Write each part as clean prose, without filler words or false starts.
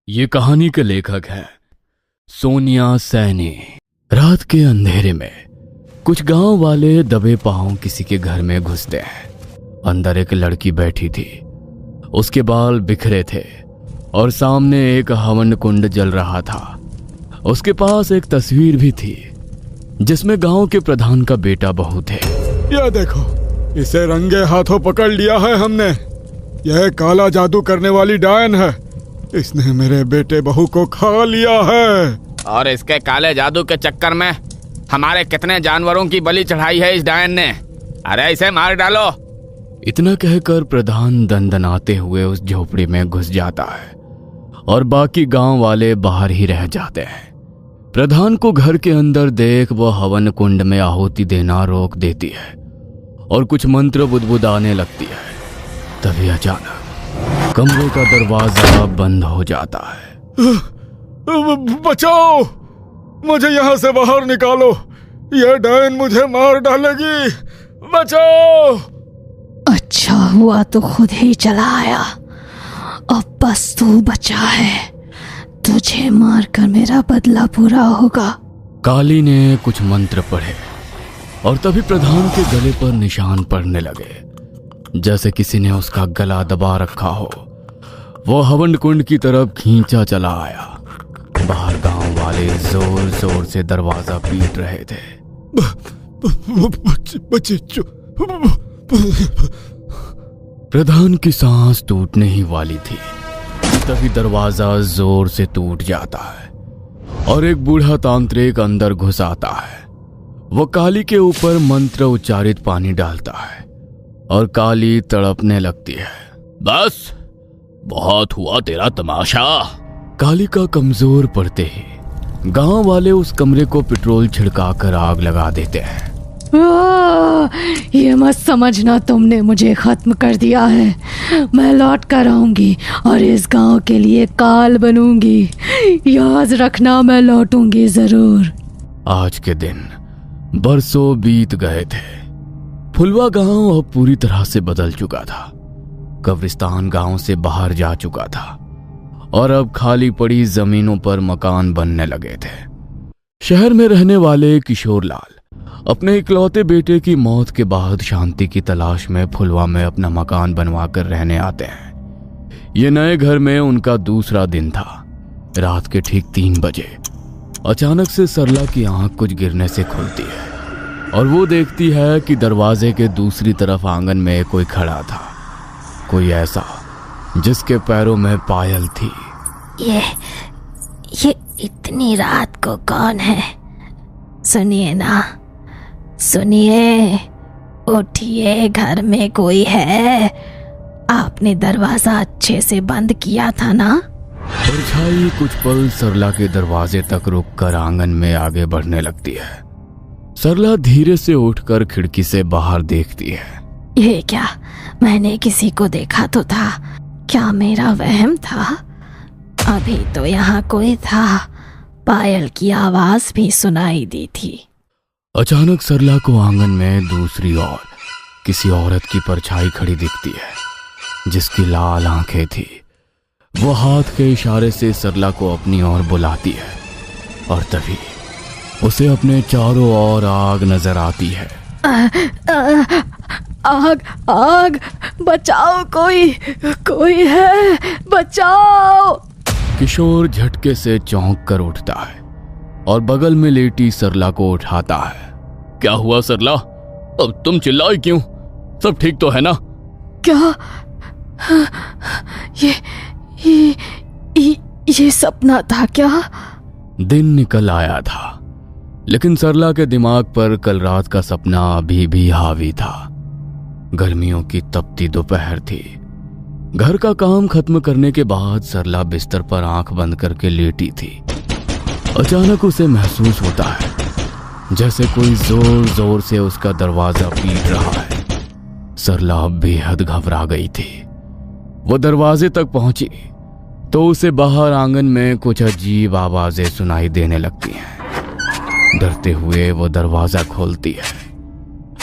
ये कहानी के लेखक हैं सोनिया सैनी। रात के अंधेरे में कुछ गांव वाले दबे पांव किसी के घर में घुसते हैं। अंदर एक लड़की बैठी थी। उसके बाल बिखरे थे और सामने एक हवन कुंड जल रहा था। उसके पास एक तस्वीर भी थी जिसमें गांव के प्रधान का बेटा बहू थे। यह देखो, इसे रंगे हाथों पकड़ लिया है हमने। यह काला जादू करने वाली डायन है। इसने मेरे बेटे बहू को खा लिया है। और इसके काले जादू के चक्कर में हमारे कितने जानवरों की बलि चढ़ाई है इस डायन ने। अरे इसे मार डालो। इतना कहकर प्रधान दंदनाते हुए उस झोपड़ी में घुस जाता है और बाकी गांव वाले बाहर ही रह जाते हैं। प्रधान को घर के अंदर देख वो हवन कुंड में आहुति देना रोक देती है और कुछ मंत्र बुदबुदाने लगती है। तभी अचानक कमरे का दरवाजा बंद हो जाता है। बचाओ, मुझे यहाँ से बाहर निकालो। यह डायन मुझे मार डालेगी। बचाओ। अच्छा हुआ तो खुद ही चला आया। अब बस तू बचा है। तुझे मारकर मेरा बदला पूरा होगा। काली ने कुछ मंत्र पढ़े और तभी प्रधान के गले पर निशान पड़ने लगे, जैसे किसी ने उसका गला दबा रखा हो। वो हवन कुंड की तरफ खींचा चला आया। बाहर गांव वाले जोर जोर से दरवाजा पीट रहे थे। प्रधान की सांस टूटने ही वाली थी। तभी दरवाजा जोर से टूट जाता है और एक बूढ़ा तांत्रिक अंदर घुस आता है। वो काली के ऊपर मंत्र उच्चारित पानी डालता है और काली तड़पने लगती है। बस बहुत हुआ तेरा तमाशा। काली का कमजोर पड़ते ही गांव वाले उस कमरे को पेट्रोल छिड़काकर आग लगा देते हैं। ये मत समझना तुमने मुझे खत्म कर दिया है। मैं लौट कर आऊंगी और इस गांव के लिए काल बनूंगी। याद रखना, मैं लौटूंगी जरूर। आज के दिन बरसों बीत गए थे। फुलवा गांव अब पूरी तरह से बदल चुका था। कब्रिस्तान गांव से बाहर जा चुका था और अब खाली पड़ी जमीनों पर मकान बनने लगे थे। शहर में रहने वाले किशोर लाल अपने इकलौते बेटे की मौत के बाद शांति की तलाश में फुलवा में अपना मकान बनवा कर रहने आते हैं। ये नए घर में उनका दूसरा दिन था। रात के ठीक 3 बजे अचानक से सरला की आंख कुछ गिरने से खुलती है और वो देखती है कि दरवाजे के दूसरी तरफ आंगन में कोई खड़ा था। कोई ऐसा जिसके पैरों में पायल थी। ये इतनी रात को कौन है? सुनिए ना, सुनिए, उठिए, घर में कोई है। आपने दरवाजा अच्छे से बंद किया था ना? परछाई कुछ पल सरला के दरवाजे तक रुककर आंगन में आगे बढ़ने लगती है। सरला धीरे से उठकर खिड़की से बाहर देखती है। ये क्या, मैंने किसी को देखा तो था। क्या मेरा वहम था? अभी तो यहाँ कोई था। पायल की आवाज भी सुनाई दी थी। अचानक सरला को आंगन में दूसरी ओर किसी औरत की परछाई खड़ी दिखती है जिसकी लाल आंखें थी। वो हाथ के इशारे से सरला को अपनी ओर बुलाती है और तभी उसे अपने चारों ओर आग नजर आती है। आग, आग, बचाओ, कोई है, बचाओ। किशोर झटके से चौंक कर उठता है और बगल में लेटी सरला को उठाता है। क्या हुआ सरला? अब तुम चिल्लाई क्यों? सब ठीक तो है ना? क्या? ये सपना था क्या? दिन निकल आया था लेकिन सरला के दिमाग पर कल रात का सपना अभी भी हावी था। गर्मियों की तपती दोपहर थी। घर का काम खत्म करने के बाद सरला बिस्तर पर आंख बंद करके लेटी थी। अचानक उसे महसूस होता है जैसे कोई जोर जोर से उसका दरवाजा पीट रहा है। सरला बेहद घबरा गई थी। वो दरवाजे तक पहुंची तो उसे बाहर आंगन में कुछ अजीब आवाजें सुनाई देने लगती हैं। डरते हुए वो दरवाजा खोलती है।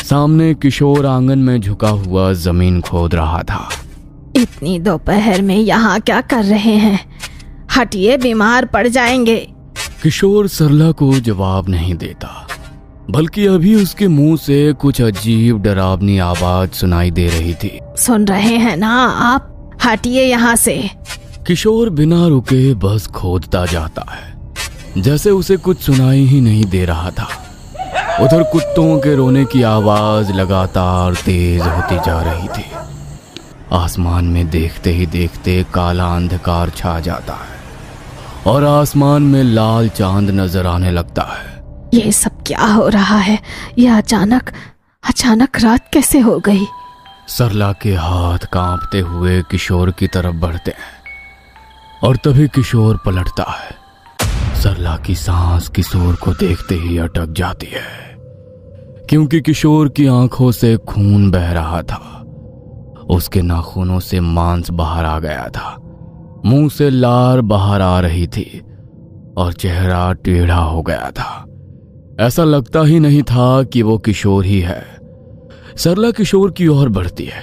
सामने किशोर आंगन में झुका हुआ जमीन खोद रहा था। इतनी दोपहर में यहाँ क्या कर रहे हैं? हटिए, बीमार पड़ जाएंगे। किशोर सरला को जवाब नहीं देता, बल्कि अभी उसके मुंह से कुछ अजीब डरावनी आवाज सुनाई दे रही थी। सुन रहे हैं ना आप? हटिए यहाँ से। किशोर बिना रुके बस खोदता जाता है, जैसे उसे कुछ सुनाई ही नहीं दे रहा था। उधर कुत्तों के रोने की आवाज लगातार तेज होती जा रही थी। आसमान में देखते ही देखते काला अंधकार छा जाता है और आसमान में लाल चांद नजर आने लगता है। ये सब क्या हो रहा है? यह अचानक रात कैसे हो गई? सरला के हाथ कांपते हुए किशोर की तरफ बढ़ते हैं और तभी किशोर पलटता है। सरला की सांस किशोर को देखते ही अटक जाती है, क्योंकि किशोर की आंखों से खून बह रहा था। उसके नाखूनों से मांस बाहर आ गया था, मुंह से लार बाहर आ रही थी और चेहरा टेढ़ा हो गया था। ऐसा लगता ही नहीं था कि वो किशोर ही है। सरला किशोर की ओर बढ़ती है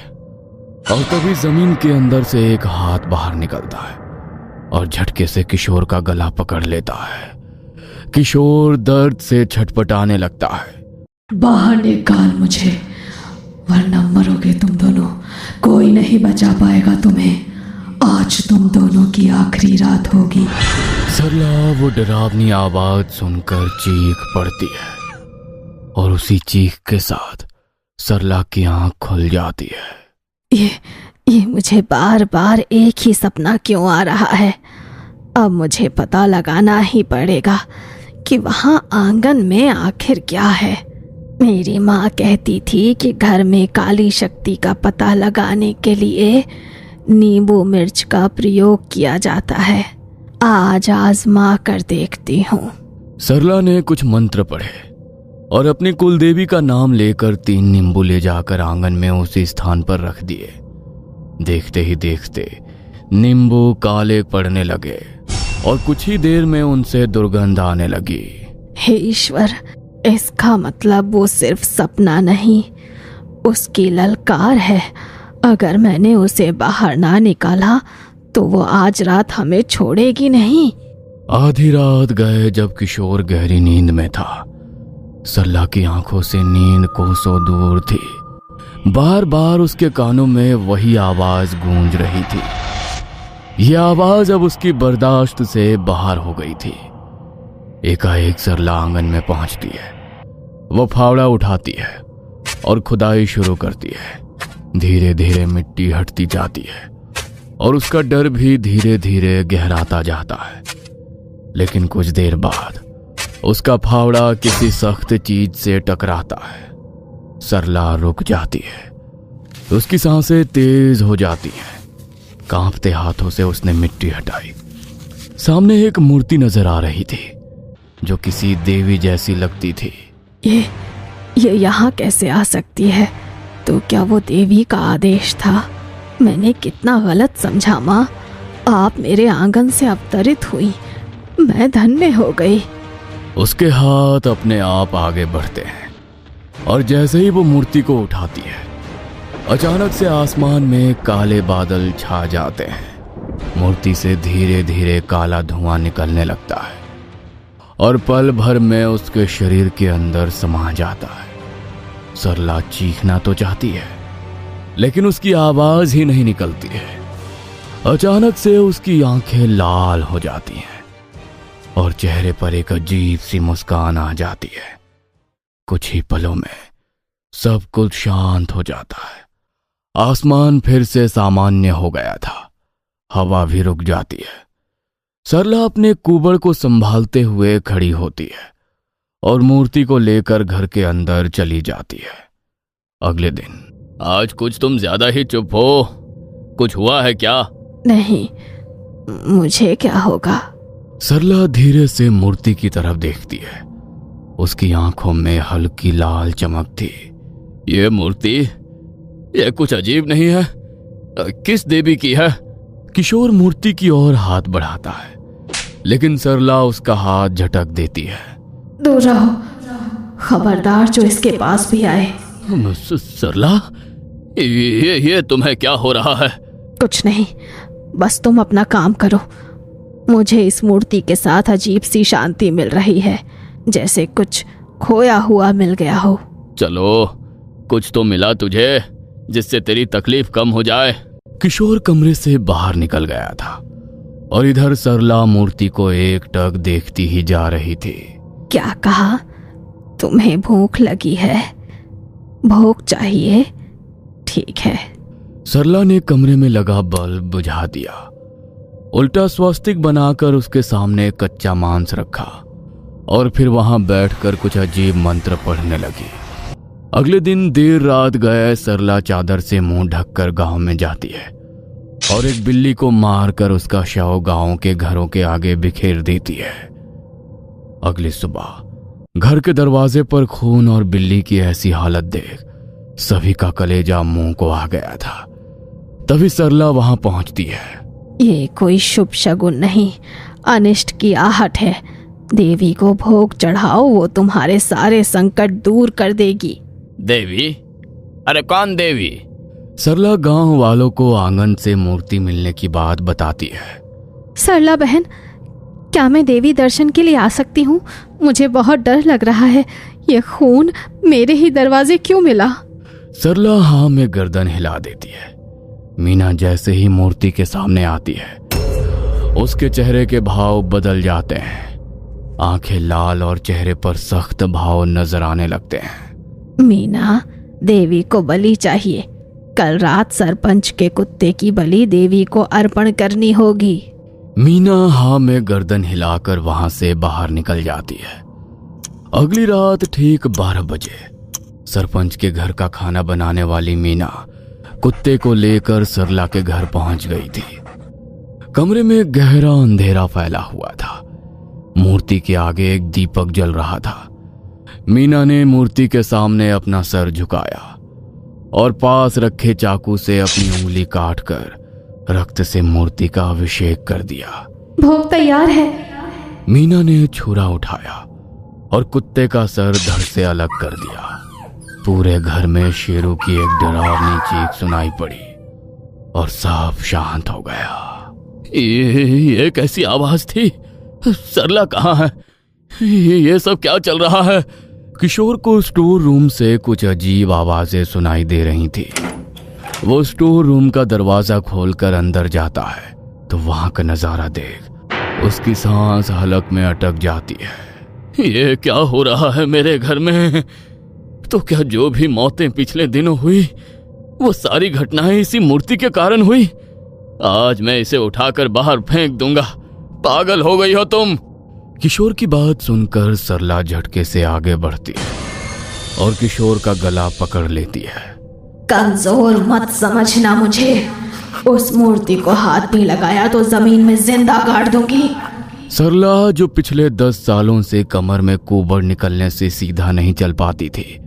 और तभी जमीन के अंदर से एक हाथ बाहर निकलता है और झटके से किशोर का गला पकड़ लेता है। किशोर दर्द से छटपटाने लगता है। बाहर निकाल मुझे, वरना मरोगे तुम दोनों। कोई नहीं बचा पाएगा तुम्हें। आज तुम दोनों की आखिरी रात होगी। सरला वो डरावनी आवाज सुनकर चीख पड़ती है और उसी चीख के साथ सरला की आंख खुल जाती है। ये मुझे बार बार एक ही सपना क्यों आ रहा है? अब मुझे पता लगाना ही पड़ेगा कि वहां आंगन में आखिर क्या है। मेरी माँ कहती थी कि घर में काली शक्ति का पता लगाने के लिए नींबू मिर्च का प्रयोग किया जाता है। आज आजमा कर देखती हूँ। सरला ने कुछ मंत्र पढ़े और अपनी कुलदेवी का नाम लेकर 3 नींबू ले जाकर आंगन में उसी स्थान पर रख दिए। देखते ही देखते नींबू काले पड़ने लगे और कुछ ही देर में उनसे दुर्गंध आने लगी। हे ईश्वर, इसका मतलब वो सिर्फ सपना नहीं, उसकी ललकार है। अगर मैंने उसे बाहर ना निकाला तो वो आज रात हमें छोड़ेगी नहीं। आधी रात गए जब किशोर गहरी नींद में था। सरला की आंखों से नींद कोसों दूर थी। बार बार उसके कानों में वही आवाज गूंज रही थी। यह आवाज अब उसकी बर्दाश्त से बाहर हो गई थी। एकाएक सरला आंगन में पहुंचती है। वो फावड़ा उठाती है और खुदाई शुरू करती है। धीरे धीरे मिट्टी हटती जाती है और उसका डर भी धीरे धीरे गहराता जाता है। लेकिन कुछ देर बाद उसका फावड़ा किसी सख्त चीज से टकराता है। सरला रुक जाती है। उसकी सांसें तेज हो जाती हैं। कांपते हाथों से उसने मिट्टी हटाई। सामने एक मूर्ति नजर आ रही थी जो किसी देवी जैसी लगती थी। ये यहाँ कैसे आ सकती है? तो क्या वो देवी का आदेश था? मैंने कितना गलत समझा माँ। आप मेरे आंगन से अवतरित हुई, मैं धन्य हो गई। उसके हाथ अपने आप आगे बढ़ते हैं और जैसे ही वो मूर्ति को उठाती है, अचानक से आसमान में काले बादल छा जाते हैं। मूर्ति से धीरे धीरे काला धुआं निकलने लगता है और पल भर में उसके शरीर के अंदर समा जाता है। सरला चीखना तो चाहती है, लेकिन उसकी आवाज ही नहीं निकलती है। अचानक से उसकी आंखें लाल हो जाती हैं और चेहरे पर एक अजीब सी मुस्कान आ जाती है। कुछ ही पलों में सब कुछ शांत हो जाता है। आसमान फिर से सामान्य हो गया था। हवा भी रुक जाती है। सरला अपने कुबड़ को संभालते हुए खड़ी होती है और मूर्ति को लेकर घर के अंदर चली जाती है। अगले दिन। आज कुछ तुम ज्यादा ही चुप हो। कुछ हुआ है क्या? नहीं, मुझे क्या होगा? सरला धीरे से मूर्ति की तरफ देखती है। उसकी आंखों में हल्की लाल चमक थी। ये मूर्ति, ये कुछ अजीब नहीं है? किस देवी की है? किशोर मूर्ति की ओर हाथ बढ़ाता है, लेकिन सरला उसका हाथ झटक देती है। दूर रहो, खबरदार जो इसके पास भी आए। सरला, ये तुम्हें क्या हो रहा है? कुछ नहीं, बस तुम अपना काम करो। मुझे इस मूर्ति के साथ अजीब सी शांति मिल रही है, जैसे कुछ खोया हुआ मिल गया हो। चलो, कुछ तो मिला तुझे जिससे तेरी तकलीफ कम हो जाए। किशोर कमरे से बाहर निकल गया था और इधर सरला मूर्ति को एकटक देखती ही जा रही थी। क्या कहा? तुम्हें भूख लगी है? भूख चाहिए? ठीक है। सरला ने कमरे में लगा बल्ब बुझा दिया, उल्टा स्वास्तिक बनाकर उसके सामने कच्चा मांस रखा और फिर वहां बैठकर कुछ अजीब मंत्र पढ़ने लगी। अगले दिन देर रात गए सरला चादर से मुंह ढककर गांव में जाती है और एक बिल्ली को मारकर उसका शव गांव के घरों के आगे बिखेर देती है। अगली सुबह घर के दरवाजे पर खून और बिल्ली की ऐसी हालत देख सभी का कलेजा मुंह को आ गया था। तभी सरला वहां पहुंचती है। ये कोई शुभ शगुन नहीं, अनिष्ट की आहट है। देवी को भोग चढ़ाओ, वो तुम्हारे सारे संकट दूर कर देगी। देवी? अरे कौन देवी? सरला गांव वालों को आंगन से मूर्ति मिलने की बात बताती है। सरला बहन, क्या मैं देवी दर्शन के लिए आ सकती हूँ? मुझे बहुत डर लग रहा है। ये खून मेरे ही दरवाजे क्यों मिला? सरला हाँ में गर्दन हिला देती है। मीना जैसे ही मूर्ति के सामने आती है, उसके चेहरे के भाव बदल जाते हैं। आंखें लाल और चेहरे पर सख्त भाव नजर आने लगते हैं। मीना, देवी को बलि चाहिए। कल रात सरपंच के कुत्ते की बलि देवी को अर्पण करनी होगी। मीना हाँ में गर्दन हिलाकर वहां से बाहर निकल जाती है। अगली रात ठीक 12 बजे सरपंच के घर का खाना बनाने वाली मीना कुत्ते को लेकर सरला के घर पहुंच गई थी। कमरे में गहरा अंधेरा फैला हुआ था। मूर्ति के आगे एक दीपक जल रहा था। मीना ने मूर्ति के सामने अपना सर झुकाया और पास रखे चाकू से अपनी उंगली काटकर रक्त से मूर्ति का अभिषेक कर दिया। भोग तैयार है। मीना ने छुरा उठाया और कुत्ते का सर धड़ से अलग कर दिया। पूरे घर में शेरों की एक डरावनी चीख सुनाई पड़ी और सब शांत हो गया। ये कैसी आवाज थी? सरला कहाँ है? ये सब क्या चल रहा है? किशोर को स्टोर रूम से कुछ अजीब आवाजें सुनाई दे रही थी। वो स्टोर रूम का दरवाजा खोलकर अंदर जाता है तो वहां का नजारा देख उसकी सांस हलक में अटक जाती है। ये क्या हो रहा है मेरे घर में? तो क्या जो भी मौतें पिछले दिनों हुई वो सारी घटनाएं इसी मूर्ति के कारण हुई? आज मैं इसे उठाकर बाहर फेंक दूंगा। पागल हो गई हो तुम? किशोर की बात सुनकर सरला झटके से आगे बढ़ती है और किशोर का गला पकड़ लेती है। कमजोर मत समझना मुझे। उस मूर्ति को हाथ भी लगाया तो जमीन में जिंदा गाड़ दूंगी। सरला जो पिछले 10 सालों से कमर में कुबड़ निकलने से सीधा नहीं चल पाती थी,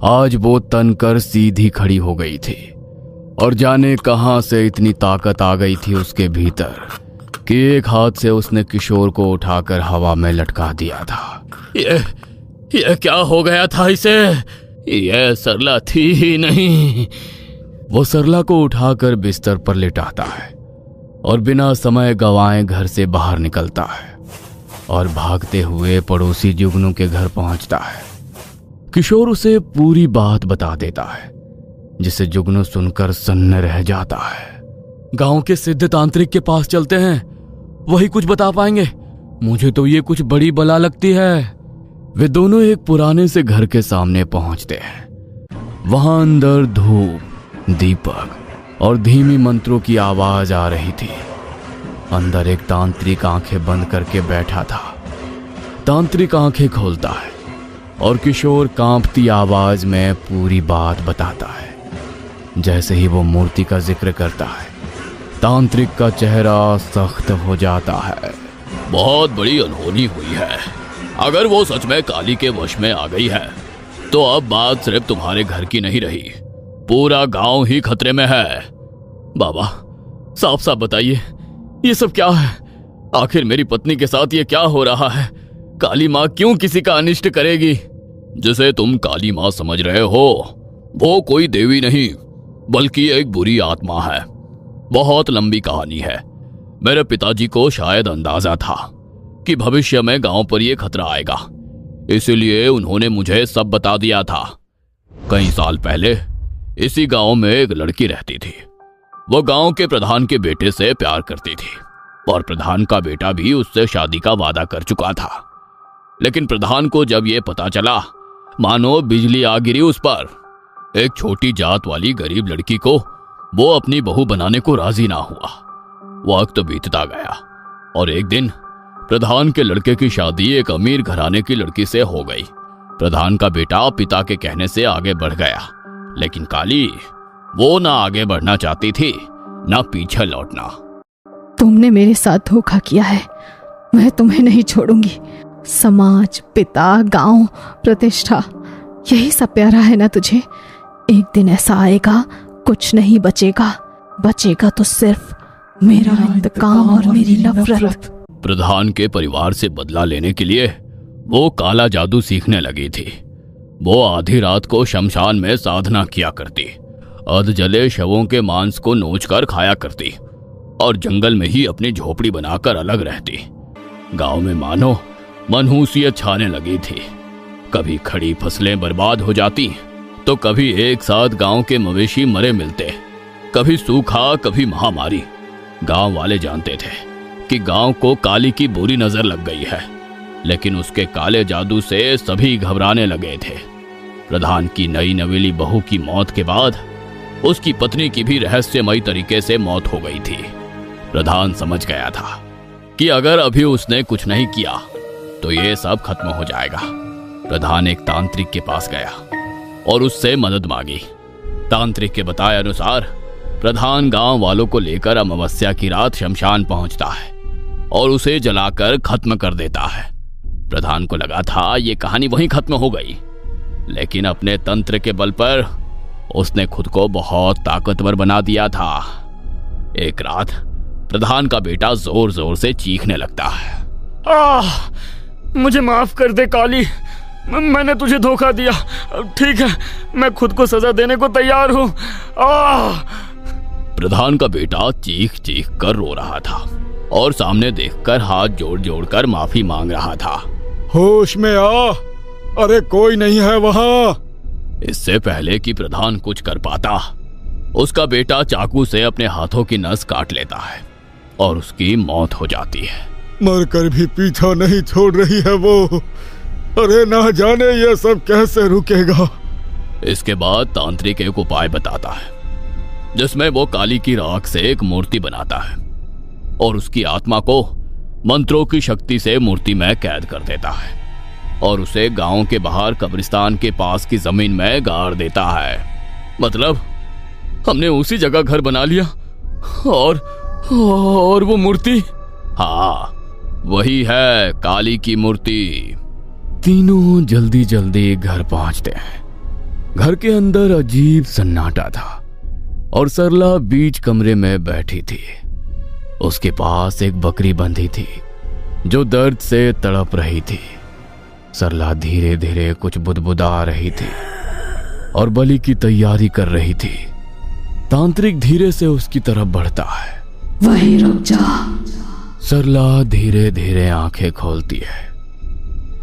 आज वो तन कर सीधी खड़ी हो गई थी और जाने कहां से इतनी ताकत आ गई थी उसके भीतर कि एक हाथ से उसने किशोर को उठाकर हवा में लटका दिया था। ये क्या हो गया था इसे? ये सरला थी ही नहीं। वो सरला को उठाकर बिस्तर पर लिटाता है और बिना समय गंवाए घर से बाहर निकलता है और भागते हुए पड़ोसी जुगनू के घर पहुंचता है। किशोर उसे पूरी बात बता देता है, जिसे जुगनू सुनकर सन्न रह जाता है। गांव के सिद्ध तांत्रिक के पास चलते हैं, वही कुछ बता पाएंगे। मुझे तो ये कुछ बड़ी बला लगती है। वे दोनों एक पुराने से घर के सामने पहुंचते हैं। वहां अंदर धूप, दीपक और धीमी मंत्रों की आवाज आ रही थी। अंदर एक तांत्रिक आंखें बंद करके बैठा था। तांत्रिक आंखें खोलता है और किशोर कांपती आवाज में पूरी बात बताता है। जैसे ही वो मूर्ति का जिक्र करता है, तांत्रिक का चेहरा सख्त हो जाता है। बहुत बड़ी अनहोनी हुई है। अगर वो सच में काली के वश में आ गई है तो अब बात सिर्फ तुम्हारे घर की नहीं रही, पूरा गांव ही खतरे में है। बाबा, साफ साफ बताइए, ये सब क्या है? आखिर मेरी पत्नी के साथ ये क्या हो रहा है? काली माँ क्यों किसी का अनिष्ट करेगी? जिसे तुम काली माँ समझ रहे हो वो कोई देवी नहीं बल्कि एक बुरी आत्मा है। बहुत लंबी कहानी है, मेरे पिताजी को शायद अंदाजा था कि भविष्य में गांव पर यह खतरा आएगा, इसीलिए उन्होंने मुझे सब बता दिया था। कई साल पहले इसी गांव में एक लड़की रहती थी। वो गांव के प्रधान के बेटे से प्यार करती थी और प्रधान का बेटा भी उससे शादी का वादा कर चुका था। लेकिन प्रधान को जब यह पता चला, मानो बिजली आ गिरी उस पर। एक छोटी जात वाली गरीब लड़की को वो अपनी बहू बनाने को राजी ना हुआ। वक्त बीतता गया और एक दिन प्रधान के लड़के की शादी एक अमीर घराने की लड़की से हो गई। प्रधान का बेटा पिता के कहने से आगे बढ़ गया, लेकिन काली वो ना आगे बढ़ना चाहती थी ना पीछे लौटना। तुमने मेरे साथ धोखा किया है, मैं तुम्हें नहीं छोड़ूंगी। समाज, पिता, गांव, प्रतिष्ठा, यही सब प्यारा है ना तुझे? एक दिन ऐसा आएगा कुछ नहीं बचेगा, बचेगा तो सिर्फ मेरा इंतकाम और मेरी नफरत। प्रधान के परिवार से बदला लेने के लिए वो काला जादू सीखने लगी थी। वो आधी रात को शमशान में साधना किया करती, अध जले शवों के मांस को नोचकर खाया करती और जंगल में ही अपनी झोपड़ी बनाकर अलग रहती। गांव में मानो मनहूसियत छाने लगी थी। कभी खड़ी फसलें बर्बाद हो जाती तो कभी एक साथ गांव के मवेशी मरे मिलते, कभी सूखा कभी महामारी। गांव वाले जानते थे कि गांव को काली की बुरी नजर लग गई है, लेकिन उसके काले जादू से सभी घबराने लगे थे। प्रधान की नई नवेली बहू की मौत के बाद उसकी पत्नी की भी रहस्यमयी तरीके से मौत हो गई थी। प्रधान समझ गया था कि अगर अभी उसने कुछ नहीं किया तो ये सब खत्म हो जाएगा। प्रधान एक तांत्रिक के पास गया और उससे मदद मांगी। तांत्रिक के बताए अनुसार प्रधान गांव वालों को लेकर अमावस्या की रात शमशान पहुंचता है और उसे जलाकर खत्म कर देता है। प्रधान को लगा था ये कहानी वहीं खत्म हो गई, लेकिन अपने तंत्र के बल पर उसने खुद को बहुत ताकतवर बना दिया था। एक रात प्रधान का बेटा जोर जोर से चीखने लगता है, मुझे माफ कर दे काली, मैंने तुझे धोखा दिया। ठीक है, मैं खुद को सजा देने को तैयार हूँ। प्रधान का बेटा चीख चीख कर रो रहा था और सामने देखकर हाथ जोड़ जोड़ कर माफी मांग रहा था। होश में आ, अरे कोई नहीं है वहाँ। इससे पहले कि प्रधान कुछ कर पाता, उसका बेटा चाकू से अपने हाथों की नस काट लेता है और उसकी मौत हो जाती है। मरकर भी पीछा नहीं छोड़ रही है वो। अरे ना जाने ये सब कैसे रुकेगा। इसके बाद तांत्रिक एक उपाय बताता है जिसमें वो काली की राख से एक मूर्ति बनाता है और उसकी आत्मा को मंत्रों की शक्ति से मूर्ति में कैद कर देता है और उसे गांव के बाहर कब्रिस्तान के पास की जमीन में गाड़ देता है। मतलब हमने उसी जगह घर बना लिया और वो मूर्ति, हाँ वही है काली की मूर्ति। तीनों जल्दी जल्दी घर पहुंचते हैं। घर के अंदर अजीब सन्नाटा था और सरला बीच कमरे में बैठी थी। उसके पास एक बकरी बंधी थी जो दर्द से तड़प रही थी। सरला धीरे धीरे कुछ बुदबुदा रही थी और बलि की तैयारी कर रही थी। तांत्रिक धीरे से उसकी तरफ बढ़ता है। वहीं रुक जा। सरला धीरे धीरे आंखें खोलती है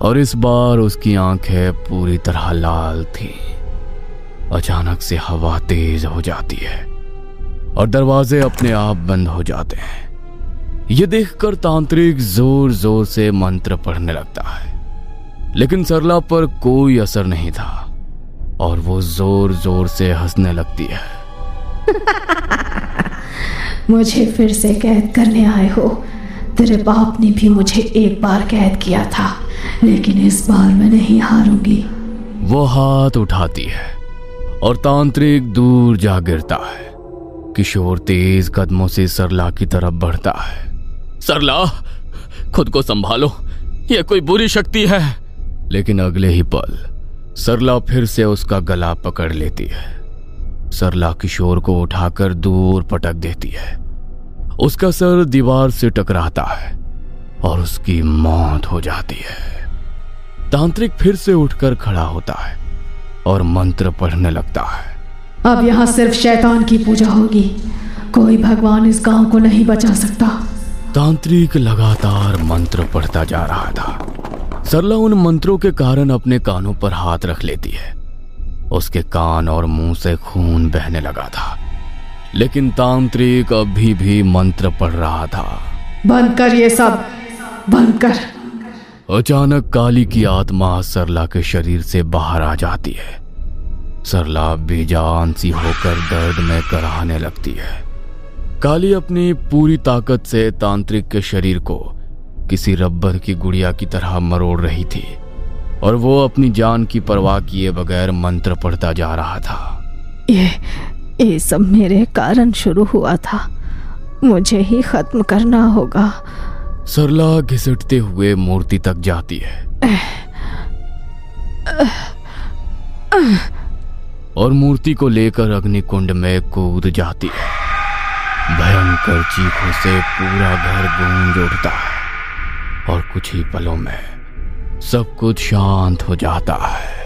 और इस बार उसकी आंखें पूरी तरह लाल थी। अचानक से हवा तेज हो जाती है और दरवाजे अपने आप बंद हो जाते हैं। यह देखकर तांत्रिक जोर जोर से मंत्र पढ़ने लगता है, लेकिन सरला पर कोई असर नहीं था और वो जोर जोर से हंसने लगती है। मुझे फिर से कैद करने आए हो। तेरे बाप ने भी मुझे एक बार कैद किया था, लेकिन इस बार मैं नहीं हारूंगी। वो हाथ उठाती है और तांत्रिक दूर जा गिरता है। किशोर तेज कदमों से सरला की तरफ बढ़ता है। सरला, खुद को संभालो, यह कोई बुरी शक्ति है। लेकिन अगले ही पल सरला फिर से उसका गला पकड़ लेती है। सरला किशोर को उठाकर दूर पटक देती है। उसका सर दीवार से टकराता है और उसकी मौत हो जाती है। तांत्रिक फिर से उठकर खड़ा होता है और मंत्र पढ़ने लगता है। अब यहाँ सिर्फ शैतान की पूजा होगी। कोई भगवान इस गांव को नहीं बचा सकता। तांत्रिक लगातार मंत्र पढ़ता जा रहा था। सरला उन मंत्रों के कारण अपने कानों पर हाथ रख लेती है। उसके कान और मुंह से खून बहने लगा था, लेकिन तांत्रिक अभी भी मंत्र पढ़ रहा था। बंद कर ये सब, बंद कर। अचानक काली की आत्मा सरला के शरीर से बाहर आ जाती है। सरला बेजान सी होकर दर्द में कराहने लगती है। काली अपनी पूरी ताकत से तांत्रिक के शरीर को किसी रबर की गुड़िया की तरह मरोड़ रही थी और वो अपनी जान की परवाह किए बगैर मंत्र पढ़ता जा रहा था। ये सब मेरे कारण शुरू हुआ था, मुझे ही खत्म करना होगा। सरला घिसटते हुए मूर्ति तक जाती है और मूर्ति को लेकर अग्निकुंड में कूद जाती है। भयंकर चीखों से पूरा घर गूंज उठता है और कुछ ही पलों में सब कुछ शांत हो जाता है।